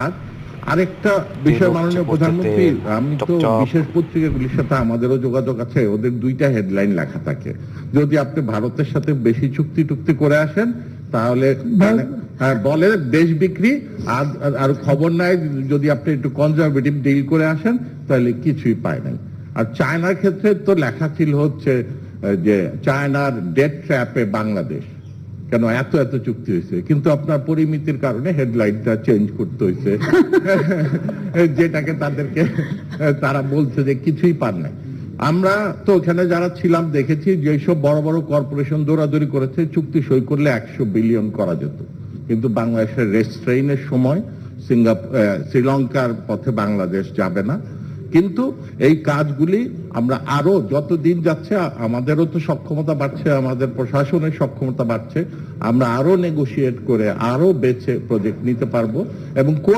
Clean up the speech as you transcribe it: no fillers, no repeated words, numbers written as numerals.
আর আরেকটা বিষয় মাননীয় প্রধানমন্ত্রী, আমি তো বিশেষ পত্রিকাগুলির সাথে আমাদেরও যোগাযোগ আছে, ওদের দুইটা হেডলাইন লেখা থাকে, যদি আপনি ভারতের সাথে বেশি চুক্তি টুক্তি করে আসেন তাহলে বলে দেশ বিক্রি, আর খবর নাই যদি আপনি একটু কনজারভেটিভ ডিল করে আসেন তাহলে কিছুই পায় নাই। আর চায়নার ক্ষেত্রে তো লেখা ছিল হচ্ছে যে চায়নার ডেট ট্র্যাপে বাংলাদেশ, কেন এত এত চুক্তি হয়েছে, কিন্তু আপনার পরিমিতির কারণে হেডলাইনটা চেঞ্জ করতে হয়েছে যেটাকে তারা বলছে যে কিছুই পান নাই। আমরা তো ওখানে যারা ছিলাম দেখেছি যেসব বড় বড় কর্পোরেশন দৌড়াদৌড়ি করেছে, চুক্তি সই করলে 100 বিলিয়ন করা যেত, কিন্তু বাংলাদেশের রেস্ট্রেইনের সময় শ্রীলঙ্কার পথে বাংলাদেশ যাবে না। কিন্তু এই কাজগুলি আমরা আরো যত দিন যাচ্ছে, আমাদেরও তো সক্ষমতা বাড়ছে, আমাদের প্রশাসনের সক্ষমতা বাড়ছে, আমরা আরো নেগোশিয়েট করে আরো বেছে প্রজেক্ট নিতে পারবো। এবং কোন